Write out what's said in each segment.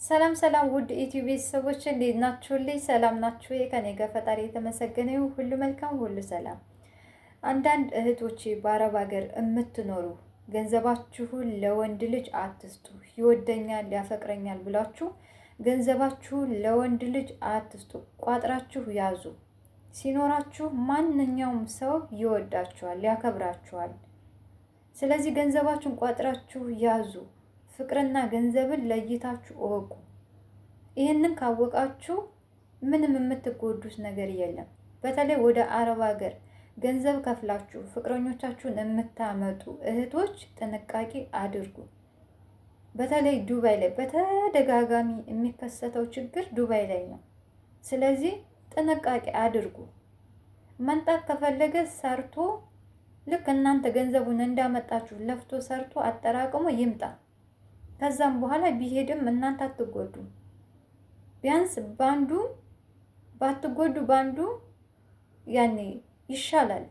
ሰላም ሰላም ውድ ኢትዮቤ ሰዎች እንዴት ናችሁልኝ? ሰላም ናችሁ? ከኔ ጋር ፈጣሪ የተመሰገነ ይሁን። ሁሉ መልካም፣ ሁሉ ሰላም። አንዳንድ እህቶቼ በአረብ ሀገር የምትኖሩ ገንዘባችሁን ለወንድ ልጅ አትስጡ። ይወደኛል ያፈቅረኛል ብላችሁ ገንዘባችሁን ለወንድ ልጅ አትስጡ። ቋጥራችሁ ያዙ። ሲኖራችሁ ማንኛውም ሰው ይወዳችኋል፣ ያከብራችኋል። ስለዚህ ገንዘባችሁን ቋጥራችሁ ያዙ። ፍቅርና ገንዘብን ለይታችሁ እወቁ። ይህንን ካወቃችሁ ምንም የምትጎዱት ነገር የለም። በተለይ ወደ አረብ ሀገር ገንዘብ ከፍላችሁ ፍቅረኞቻችሁን የምታመጡ እህቶች ጥንቃቄ አድርጉ። በተለይ ዱባይ ላይ በተደጋጋሚ የሚከሰተው ችግር ዱባይ ላይ ነው። ስለዚህ ጥንቃቄ አድርጉ። መንጣት ከፈለገ ሰርቶ ልክ እናንተ ገንዘቡን እንዳመጣችሁ ለፍቶ ሰርቶ አጠራቅሞ ይምጣ። ከዛም በኋላ ቢሄድም እናንተ አትጎዱም። ቢያንስ ባንዱ ባትጎዱ ባንዱ ያኔ ይሻላል።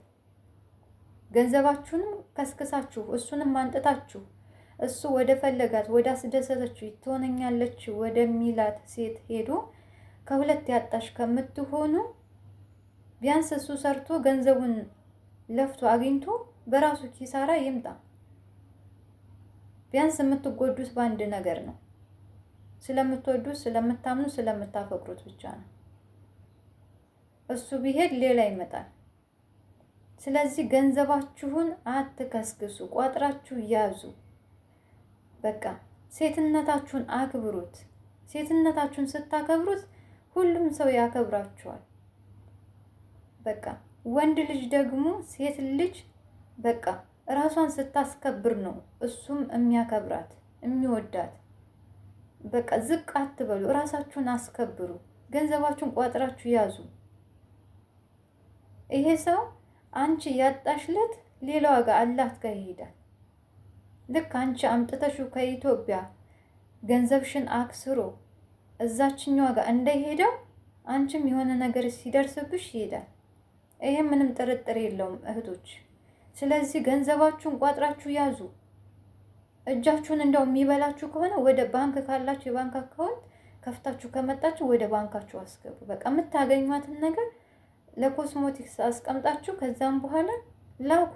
ገንዘባችሁንም ከስክሳችሁ እሱንም አንጥታችሁ እሱ ወደ ፈለጋት ወደ አስደሰተችው ትሆነኛለች ወደሚላት ሴት ሄዶ ከሁለት ያጣሽ ከምትሆኑ ቢያንስ እሱ ሰርቶ ገንዘቡን ለፍቶ አግኝቶ በራሱ ኪሳራ ይምጣ። ቢያንስ የምትጎዱት በአንድ ነገር ነው። ስለምትወዱት፣ ስለምታምኑ፣ ስለምታፈቅሩት ብቻ ነው። እሱ ቢሄድ ሌላ ይመጣል። ስለዚህ ገንዘባችሁን አትከስክሱ፣ ቋጥራችሁ ያዙ። በቃ ሴትነታችሁን አክብሩት። ሴትነታችሁን ስታከብሩት ሁሉም ሰው ያከብራችኋል። በቃ ወንድ ልጅ ደግሞ ሴት ልጅ በቃ ራሷን ስታስከብር ነው እሱም የሚያከብራት የሚወዳት። በቃ ዝቅ አትበሉ፣ ራሳችሁን አስከብሩ። ገንዘባችሁን ቋጥራችሁ ያዙ። ይሄ ሰው አንቺ ያጣሽለት ሌላዋ ጋር አላት ጋር ይሄዳል። ልክ አንቺ አምጥተሽው ከኢትዮጵያ ገንዘብሽን አክስሮ እዛችኛዋ ጋር እንደሄደው አንቺም የሆነ ነገር ሲደርስብሽ ይሄዳል። ይሄ ምንም ጥርጥር የለውም እህቶች። ስለዚህ ገንዘባችሁን ቋጥራችሁ ያዙ። እጃችሁን እንደው የሚበላችሁ ከሆነ ወደ ባንክ ካላችሁ የባንክ አካውንት ከፍታችሁ ከመጣችሁ ወደ ባንካችሁ አስገቡ። በቃ የምታገኟትን ነገር ለኮስሞቲክስ አስቀምጣችሁ ከዛም በኋላ ላኩ።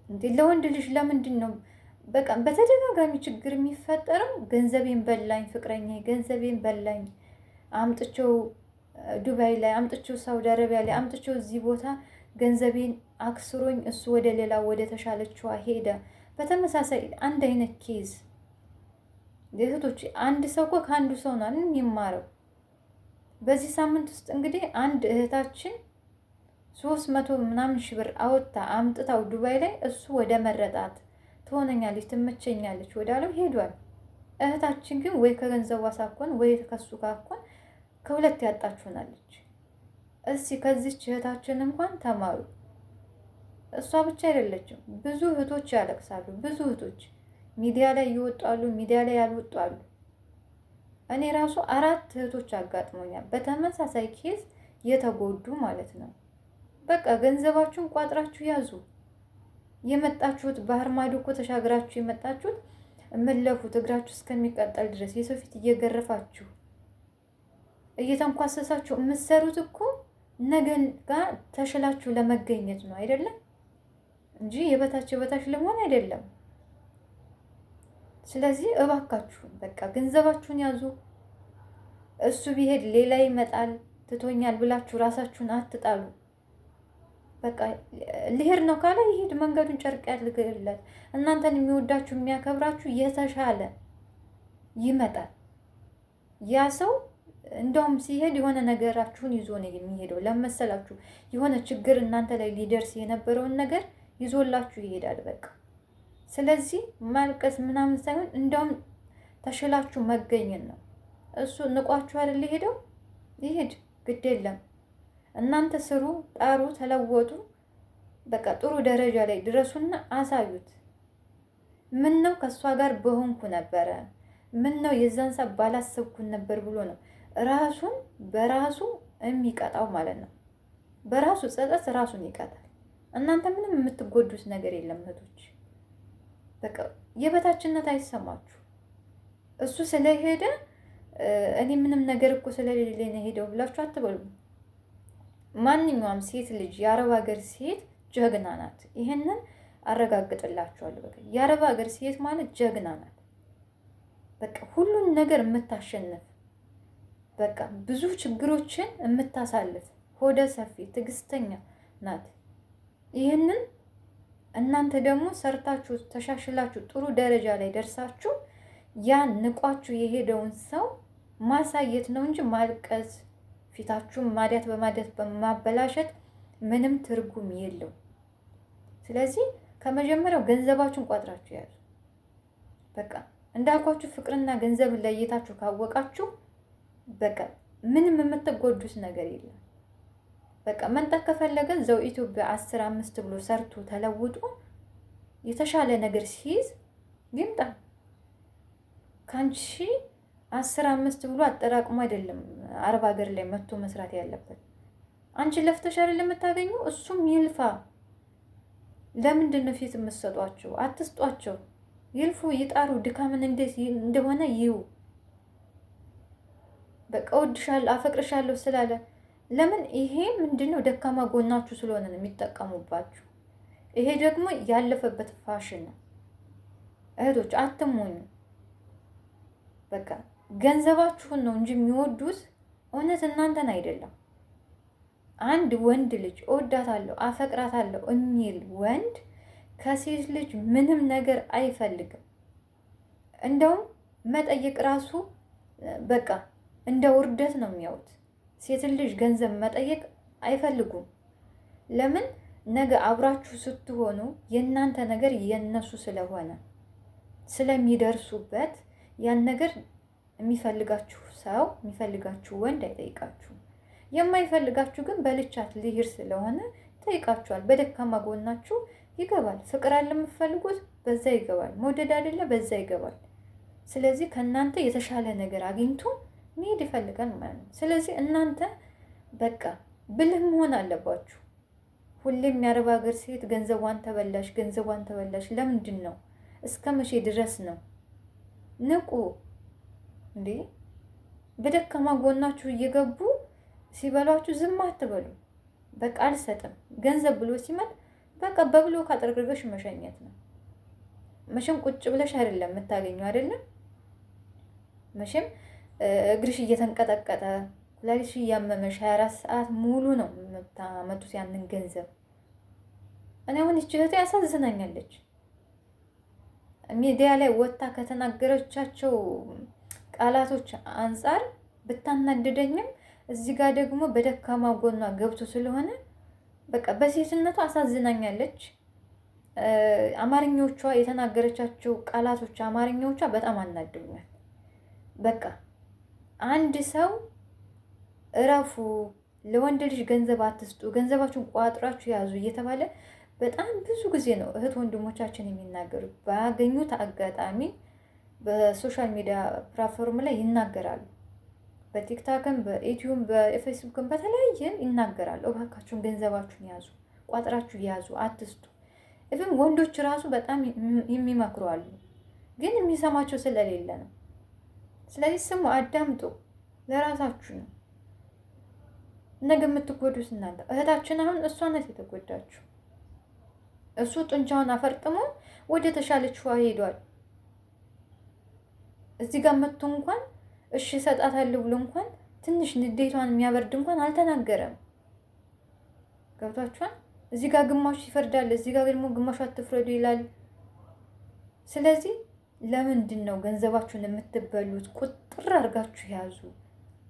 እንዴ ለወንድ ልጅ ለምንድን ነው በቃ በተደጋጋሚ ችግር የሚፈጠረው? ገንዘቤን በላኝ ፍቅረኛ፣ ገንዘቤን በላኝ፣ አምጥቼው ዱባይ ላይ አምጥቼው ሳውዲ አረቢያ ላይ አምጥቼው እዚህ ቦታ ገንዘቤን አክስሮኝ እሱ ወደ ሌላ ወደ ተሻለችዋ ሄደ። በተመሳሳይ አንድ አይነት ኬዝ እህቶች፣ አንድ ሰው እኮ ከአንዱ ሰው ነው የሚማረው። በዚህ ሳምንት ውስጥ እንግዲህ አንድ እህታችን 300 ምናምን ሺህ ብር አወጣ አምጥታው ዱባይ ላይ እሱ ወደ መረጣት ትሆነኛለች ትመቸኛለች ወዳለው ሄዷል። እህታችን ግን ወይ ከገንዘቧ ሳኮን ወይ ከሱ ካኮን ከሁለት ያጣችሁናለች። እስኪ ከዚች እህታችን እንኳን ተማሩ። እሷ ብቻ አይደለችም፣ ብዙ እህቶች ያለቅሳሉ። ብዙ እህቶች ሚዲያ ላይ ይወጣሉ፣ ሚዲያ ላይ ያልወጣሉ። እኔ ራሱ 4 እህቶች አጋጥሞኛል በተመሳሳይ ኬዝ የተጎዱ ማለት ነው። በቃ ገንዘባችሁን ቋጥራችሁ ያዙ። የመጣችሁት ባህር ማዶ እኮ ተሻግራችሁ የመጣችሁት እምለፉት እግራችሁ እስከሚቀጠል ድረስ የሰው ፊት እየገረፋችሁ እየተንኳሰሳችሁ የምትሰሩት እኮ ነገን ጋር ተሽላችሁ ለመገኘት ነው አይደለም እንጂ የበታች ለመሆን አይደለም። ስለዚህ እባካችሁን በቃ ገንዘባችሁን ያዙ። እሱ ቢሄድ ሌላ ይመጣል ትቶኛል ብላችሁ ራሳችሁን አትጣሉ። በቃ ሊሄድ ነው ካለ ይሄድ፣ መንገዱን ጨርቅ ያድርግለት። እናንተን የሚወዳችሁ የሚያከብራችሁ የተሻለ ይመጣል። ያ ሰው እንደውም ሲሄድ የሆነ ነገራችሁን ይዞ ነው የሚሄደው። ለመሰላችሁ የሆነ ችግር እናንተ ላይ ሊደርስ የነበረውን ነገር ይዞላችሁ ይሄዳል። በቃ ስለዚህ ማልቀስ ምናምን ሳይሆን እንደውም ተሽላችሁ መገኘት ነው። እሱ ንቋችሁ አይደል ሄደው ይሄድ፣ ግድ የለም እናንተ ስሩ፣ ጣሩ፣ ተለወጡ። በቃ ጥሩ ደረጃ ላይ ድረሱና አሳዩት። ምን ነው ከእሷ ጋር በሆንኩ ነበረ፣ ምን ነው የዛን ሰዓት ባላሰብኩን ነበር ብሎ ነው ራሱን በራሱ የሚቀጣው ማለት ነው። በራሱ ጸጸት ራሱን ይቀጣል። እናንተ ምንም የምትጎዱት ነገር የለም እህቶች። በቃ የበታችነት አይሰማችሁ። እሱ ስለሄደ እኔ ምንም ነገር እኮ ስለሌለ ነው ሄደው ብላችሁ አትበሉ። ማንኛውም ሴት ልጅ የአረብ ሀገር ሴት ጀግና ናት። ይሄንን አረጋግጥላችኋለሁ። በቃ የአረብ ሀገር ሴት ማለት ጀግና ናት። በቃ ሁሉን ነገር የምታሸንፍ፣ በቃ ብዙ ችግሮችን የምታሳልፍ፣ ሆደ ሰፊ ትዕግስተኛ ናት። ይህንን እናንተ ደግሞ ሰርታችሁ ተሻሽላችሁ ጥሩ ደረጃ ላይ ደርሳችሁ ያን ንቋችሁ የሄደውን ሰው ማሳየት ነው እንጂ ማልቀስ፣ ፊታችሁን ማዲያት በማዲያት በማበላሸት ምንም ትርጉም የለው። ስለዚህ ከመጀመሪያው ገንዘባችሁን ቋጥራችሁ ያዙ። በቃ እንዳልኳችሁ ፍቅርና ገንዘብን ለይታችሁ ካወቃችሁ በቃ ምንም የምትጎዱት ነገር የለም። በቃ መንጠቅ ከፈለገ እዛው ኢትዮጵያ 10-5 ብሎ ሰርቶ ተለውጦ የተሻለ ነገር ሲይዝ ይምጣ። ካንቺ 10-5 ብሎ አጠራቅሞ አይደለም አረብ ሀገር ላይ መጥቶ መስራት ያለበት። አንቺ ለፍተሽ አይደል የምታገኘው፣ እሱም ይልፋ። ለምንድን ነው ፊት የምትሰጧቸው? አትስጧቸው። ይልፉ፣ ይጣሩ። ድካምን እንዴት እንደሆነ ይዩ። በቃ እወድሻለሁ አፈቅርሻለሁ ስላለ ለምን? ይሄ ምንድነው ደካማ ጎናችሁ ስለሆነ ነው የሚጠቀሙባችሁ። ይሄ ደግሞ ያለፈበት ፋሽን ነው። እህቶች አትሞኙ። በቃ ገንዘባችሁን ነው እንጂ የሚወዱት እውነት እናንተን አይደለም። አንድ ወንድ ልጅ እወዳታለሁ አፈቅራታለሁ የሚል ወንድ ከሴት ልጅ ምንም ነገር አይፈልግም። እንደውም መጠየቅ ራሱ በቃ እንደ ውርደት ነው የሚያዩት። ሴትን ልጅ ገንዘብ መጠየቅ አይፈልጉም። ለምን? ነገ አብራችሁ ስትሆኑ የእናንተ ነገር የነሱ ስለሆነ ስለሚደርሱበት ያን ነገር የሚፈልጋችሁ ሰው የሚፈልጋችሁ ወንድ አይጠይቃችሁም። የማይፈልጋችሁ ግን በልቻት ልሂር ስለሆነ ጠይቃችኋል። በደካማ ጎናችሁ ይገባል። ፍቅር አለ የምትፈልጉት በዛ ይገባል። መውደድ አይደለ በዛ ይገባል። ስለዚህ ከእናንተ የተሻለ ነገር አግኝቶ መሄድ ይፈልጋል ማለት ነው። ስለዚህ እናንተ በቃ ብልህ መሆን አለባችሁ። ሁሌም የአረብ ሀገር ሴት ገንዘቧን ተበላሽ፣ ገንዘቧን ተበላሽ። ለምንድን ነው? እስከ መቼ ድረስ ነው? ንቁ እንዴ! በደካማ ጎናችሁ እየገቡ ሲበሏችሁ ዝም አትበሉ። በቃ አልሰጥም ገንዘብ ብሎ ሲመጣ በቃ በብሎ ካጠርግርገሽ መሸኘት ነው። መቼም ቁጭ ብለሽ አይደለም የምታገኘው አይደለም። መቼም እግርሽ እየተንቀጠቀጠ ኩላሊትሽ እያመመሽ 24 ሰዓት ሙሉ ነው የምታመጡት ያንን ገንዘብ። እኔ አሁን ይህች እህቴ ያሳዝናኛለች። ሚዲያ ላይ ወጥታ ከተናገረቻቸው ቃላቶች አንጻር ብታናድደኝም እዚህ ጋር ደግሞ በደካማ ጎኗ ገብቶ ስለሆነ በቃ በሴትነቷ አሳዝናኛለች። አማርኞቿ የተናገረቻቸው ቃላቶች አማርኛዎቿ በጣም አናድዱኛል። በቃ አንድ ሰው እረፉ፣ ለወንድ ልጅ ገንዘብ አትስጡ፣ ገንዘባችሁን ቋጥራችሁ ያዙ እየተባለ በጣም ብዙ ጊዜ ነው እህት ወንድሞቻችን የሚናገሩ። ባገኙት አጋጣሚ በሶሻል ሚዲያ ፕላትፎርም ላይ ይናገራሉ። በቲክታክም በዩቲዩብም በፌስቡክም በተለያየም ይናገራሉ። እባካችሁን ገንዘባችሁን ያዙ፣ ቋጥራችሁ ያዙ፣ አትስጡ። ኢቭን ወንዶች ራሱ በጣም የሚመክሩ አሉ፣ ግን የሚሰማቸው ስለሌለ ነው። ስለዚህ ስሙ፣ አዳምጡ፣ ለራሳችሁ ነው። ነገ የምትጎዱት እናንተ። እህታችን አሁን እሷ ናት የተጎዳችሁ። እሱ ጡንቻውን አፈርጥሞ ወደ ተሻለች ሄዷል። እዚህ ጋር መጥቶ እንኳን እሺ እሰጣታለሁ ብሎ እንኳን ትንሽ ንዴቷን የሚያበርድ እንኳን አልተናገረም። ገብቷችኋል? እዚህ ጋር ግማሹ ይፈርዳል፣ እዚህ ጋር ደግሞ ግማሹ አትፍረዱ ይላል። ስለዚህ ለምንድን ነው ገንዘባችሁን የምትበሉት? ቁጥር አድርጋችሁ ያዙ።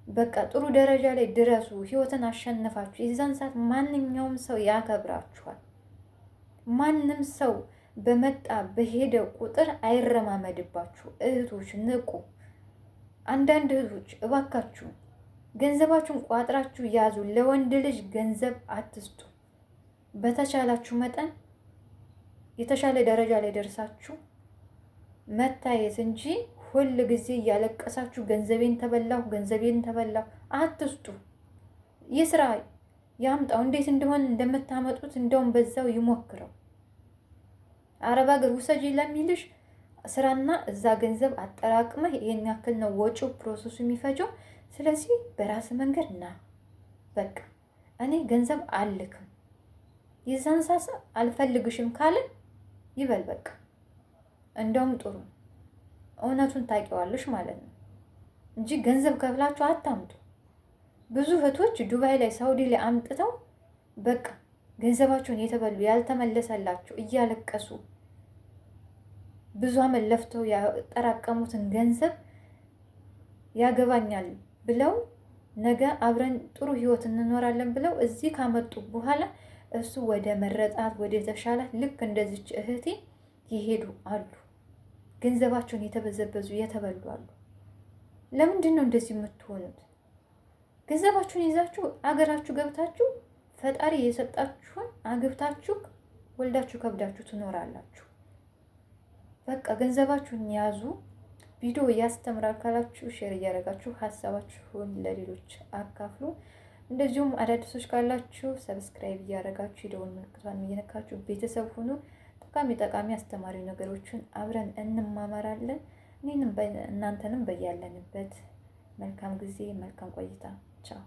በቃ ጥሩ ደረጃ ላይ ድረሱ። ህይወትን አሸንፋችሁ የዛን ሰዓት ማንኛውም ሰው ያከብራችኋል። ማንም ሰው በመጣ በሄደ ቁጥር አይረማመድባችሁ። እህቶች ንቁ። አንዳንድ እህቶች እባካችሁ ገንዘባችሁን ቋጥራችሁ ያዙ። ለወንድ ልጅ ገንዘብ አትስጡ። በተቻላችሁ መጠን የተሻለ ደረጃ ላይ ደርሳችሁ መታየት እንጂ ሁል ጊዜ እያለቀሳችሁ ገንዘቤን ተበላሁ ገንዘቤን ተበላሁ አትስጡ። ይስራ፣ ያምጣው። እንዴት እንደሆነ እንደምታመጡት እንደውም በዛው ይሞክረው። አረብ ሀገር ውሰጂ ለሚልሽ ስራና እዛ ገንዘብ አጠራቅመህ ይሄን ያክል ነው ወጪው ፕሮሰሱ የሚፈጀው። ስለዚህ በራስ መንገድ ና በቃ እኔ ገንዘብ አልክም። የዛን ሳሳ አልፈልግሽም ካለ ይበል በቃ። እንደውም ጥሩ እውነቱን ታውቂዋለሽ ማለት ነው እንጂ ገንዘብ ከፍላችሁ አታምጡ። ብዙ እህቶች ዱባይ ላይ ሳውዲ ላይ አምጥተው በቃ ገንዘባቸውን የተበሉ ያልተመለሰላቸው እያለቀሱ ብዙ አመት ለፍተው ያጠራቀሙትን ገንዘብ ያገባኛል ብለው ነገ አብረን ጥሩ ህይወት እንኖራለን ብለው እዚህ ካመጡ በኋላ እሱ ወደ መረጣት ወደ ተሻላት ልክ እንደዚች እህቴ ይሄዱ አሉ። ገንዘባቸውን የተበዘበዙ የተበሉ አሉ። ለምንድን ነው እንደዚህ የምትሆኑት? ገንዘባችሁን ይዛችሁ አገራችሁ ገብታችሁ ፈጣሪ የሰጣችሁን አግብታችሁ ወልዳችሁ ከብዳችሁ ትኖራላችሁ። በቃ ገንዘባችሁን ያዙ። ቪዲዮ ያስተምራል ካላችሁ ሼር እያደረጋችሁ ሀሳባችሁን ለሌሎች አካፍሉ። እንደዚሁም አዳዲሶች ካላችሁ ሰብስክራይብ እያደረጋችሁ የደወል ምልክቷን እየነካችሁ ቤተሰብ ሁኑ። ጠቃሚ አስተማሪ ነገሮችን አብረን እንማማራለን። እኔንም እናንተንም በያለንበት መልካም ጊዜ መልካም ቆይታ። ቻው